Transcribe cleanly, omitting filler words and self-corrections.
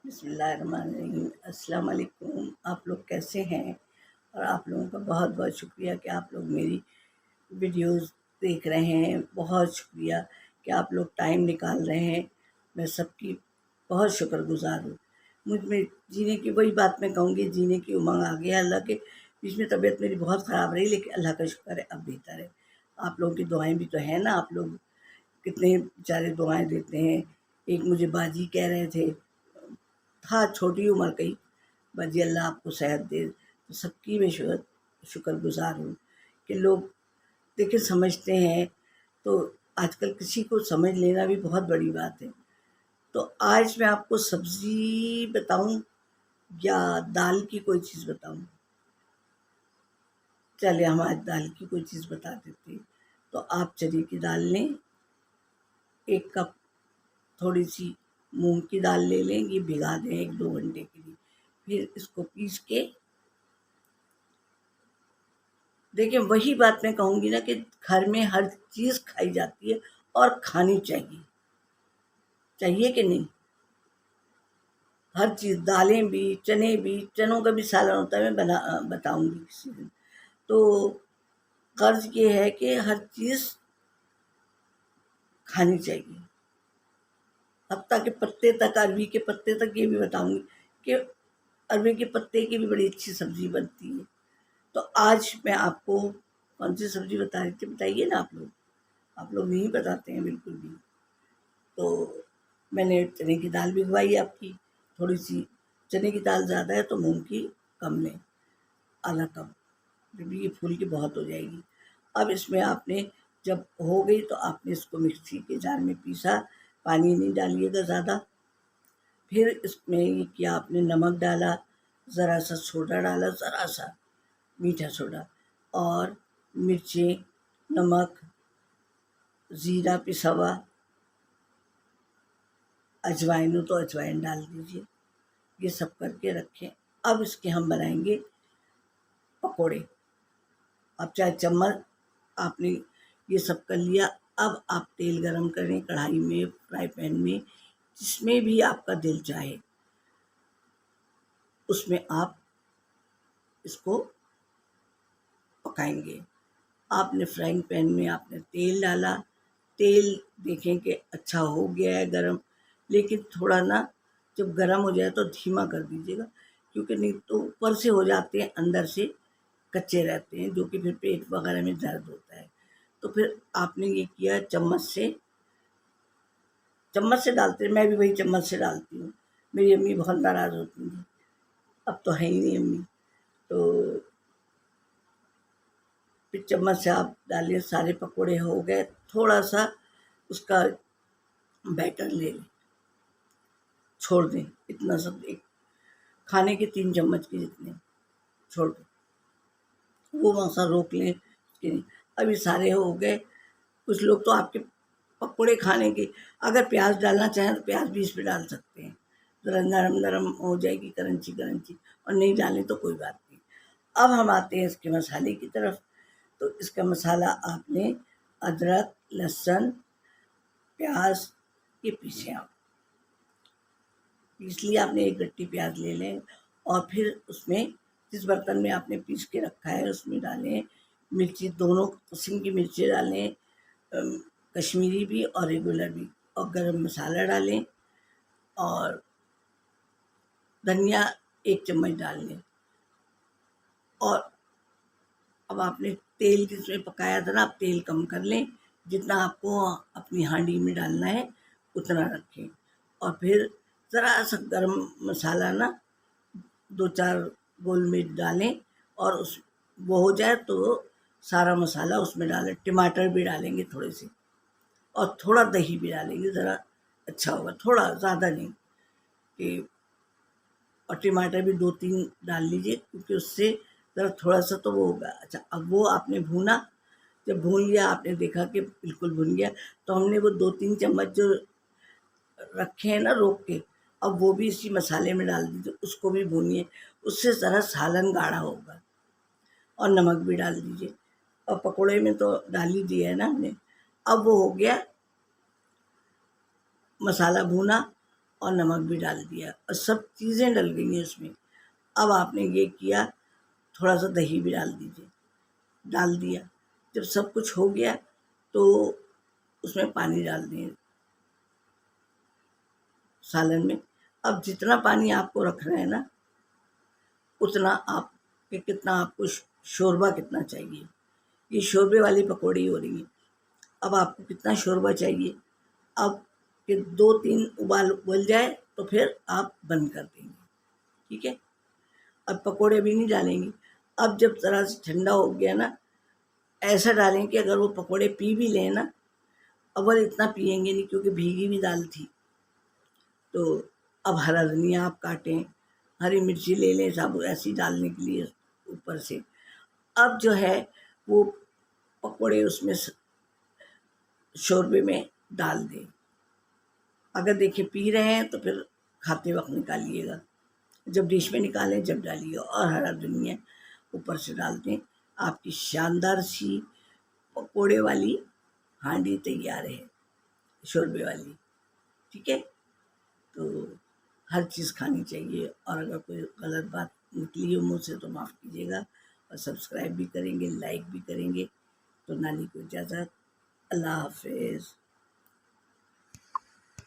बिस्मिल्लाहिर्रहमानिर्रहीम। अस्सलाम वालेकुम। आप लोग कैसे हैं? और आप लोगों का बहुत बहुत शुक्रिया कि आप लोग मेरी वीडियोस देख रहे हैं। बहुत शुक्रिया कि आप लोग टाइम निकाल रहे हैं। मैं सबकी बहुत शुक्रगुज़ार हूँ। मुझ में जीने की वही बात मैं कहूँगी, जीने की उमंग आ गया। अल्लाह के बीच में तबीयत मेरी बहुत ख़राब रही, लेकिन अल्लाह का शुक्र है अब बेहतर है। आप लोगों की दुआएं भी तो हैं ना। आप लोग कितने बेचारे दुआएं देते हैं। एक मुझे बाजी कह रहे थे, था छोटी उम्र का ही, बाजी अल्लाह आपको सेहत दे। तो सबकी मैं शुक्रगुज़ार हूँ कि लोग देखिए समझते हैं। तो आजकल किसी को समझ लेना भी बहुत बड़ी बात है। तो आज मैं आपको सब्ज़ी बताऊँ या दाल की कोई चीज़ बताऊँ? चलिए हम आज दाल की कोई चीज़ बता देते हैं। तो आप चने की दाल लें, 1 कप थोड़ी सी मूंग की दाल ले लें, ये भिगा दें 1-2 घंटे के लिए। फिर इसको पीस के, देखिए वही बात मैं कहूँगी ना कि घर में हर चीज़ खाई जाती है और खानी चाहिए। चाहिए कि नहीं? हर चीज़, दालें भी, चने भी, चनों का भी सालन होता है, मैं बताऊँगी किसी दिन। तो ग़र्ज़ ये है कि हर चीज़ खानी चाहिए। हत्ता के पत्ते तक, अरबी के पत्ते तक ये भी बताऊँगी कि अरबी के पत्ते की भी बड़ी अच्छी सब्ज़ी बनती है। तो आज मैं आपको कौन-सी सब्ज़ी बता रही थी, बताइए ना आप लोग? आप लोग नहीं बताते हैं बिल्कुल भी। तो मैंने चने की दाल भिगवाई आपकी, थोड़ी-सी चने की दाल ज़्यादा है तो मूँग की कम लें, आधा कप, जब ये फूल के बहुत हो जाएगी। अब इसमें आपने जब हो गई तो आपने इसको मिक्सी के जार में पीसा, पानी नहीं डालिएगा ज़्यादा। फिर इसमें ये किया आपने, नमक डाला, ज़रा-सा सोडा डाला, ज़रा-सा मीठा सोडा, और मिर्चें, नमक, ज़ीरा पिसा हुआ, अजवाइन हो तो अजवाइन डाल दीजिए। ये सब करके रखें। अब इसके हम बनाएंगे पकोड़े। अब चाहे चम्मच, आपने ये सब कर लिया। अब आप तेल गरम करें कढ़ाई में, फ्राई पैन में, जिसमें भी आपका दिल चाहे उसमें आप इसको पकाएंगे। आपने फ्राइंग पैन में आपने तेल डाला, तेल देखें कि अच्छा हो गया है गरम, लेकिन थोड़ा ना जब गरम हो जाए तो धीमा कर दीजिएगा, क्योंकि नहीं तो ऊपर से हो जाते हैं, अंदर से कच्चे रहते हैं, जो कि फिर पेट वगैरह में दर्द होता है। तो फिर आपने ये किया, चम्मच से डालते हैं, मैं भी वही चम्मच से डालती हूँ। मेरी अम्मी बहुत नाराज़ होती थी, अब तो है ही नहीं अम्मी। तो फिर चम्मच से आप डालिए, सारे पकोड़े हो गए। थोड़ा सा उसका बैटर ले लें, छोड़ दें, इतना सब, एक खाने के 3 चम्मच के जितने छोड़ दें, वो वहाँ रोक लें कि नहीं। अब ये सारे हो गए। कुछ लोग तो आपके पकोड़े खाने के, अगर प्याज डालना चाहें तो प्याज भी इसमें डाल सकते हैं, ज़रा नरम नरम हो जाएगी, क्रंची क्रंची, और नहीं डालें तो कोई बात नहीं। अब हम आते हैं इसके मसाले की तरफ। तो इसका मसाला आपने अदरक, लहसुन, प्याज, ये पीसे आप, पीस लिया आपने, एक गट्टी प्याज ले लें, और फिर उसमें जिस बर्तन में आपने पीस के रखा है उसमें डालें। मिर्ची, दोनों किस्म की मिर्ची डालें, कश्मीरी भी और रेगुलर भी, और गरम मसाला डालें, और धनिया 1 चम्मच डाल लें। और अब आपने तेल जिसमें पकाया था ना, आप तेल कम कर लें, जितना आपको अपनी हांडी में डालना है उतना रखें। और फिर ज़रा सा गरम मसाला ना, 2-4 गोल मिर्च डालें, और उस वो हो जाए तो सारा मसाला उसमें डालें। टमाटर भी डालेंगे थोड़े से, और थोड़ा दही भी डालेंगे, ज़रा अच्छा होगा, थोड़ा ज़्यादा नहीं कि, और टमाटर भी 2-3 डाल लीजिए, क्योंकि उससे ज़रा थोड़ा-सा तो वो होगा। अच्छा, अब वो आपने भूना, जब भून लिया, आपने देखा कि बिल्कुल भुन गया, तो हमने वो 2-3 चम्मच जो रखे हैं ना रोक के, अब वो भी इसी मसाले में डाल दीजिए, उसको भी भूनिए, उससे ज़रा सालन गाढ़ा होगा। और नमक भी डाल दीजिए, और पकोड़े में तो डाल ही दिया है ना हमने। अब वो हो गया, मसाला भूना, और नमक भी डाल दिया और सब चीज़ें डल गई हैं उसमें। अब आपने ये किया, थोड़ा सा दही भी डाल दीजिए, डाल दिया। जब सब कुछ हो गया तो उसमें पानी डाल दें सालन में। अब जितना पानी आपको रखना है ना, उतना आप कितना आपको शोरबा कितना चाहिए। ये शोरबे वाली पकौड़ी हो रही है। अब आपको कितना शोरबा चाहिए, अब फिर 2-3 उबाल उबल जाए तो फिर आप बंद कर देंगे, ठीक है। अब पकौड़े भी नहीं डालेंगे। अब जब ज़रा से ठंडा हो गया ना, ऐसा डालें कि अगर वो पकौड़े पी भी लें ना, अव्वल इतना पिएंगे नहीं क्योंकि भीगी भी दाल थी। तो अब हरा धनिया आप काटें, हरी मिर्ची ले लें साबुत ऐसी डालने के लिए ऊपर से। अब जो है वो पकौड़े उसमें शोरबे में डाल दें। अगर देखिए पी रहे हैं तो फिर खाते वक्त निकालिएगा, जब डिश में निकालें जब डालिए, और हरा धनिया ऊपर से डाल दें। आपकी शानदार सी पकौड़े वाली हांडी तैयार है, शोरबे वाली, ठीक है। तो हर चीज़ खानी चाहिए, और अगर कोई गलत बात निकली हो मुँह से तो माफ़ कीजिएगा, और सब्सक्राइब भी करेंगे, लाइक भी करेंगे। तो नानी को इजाज़त, अल्लाह हाफ़िज़।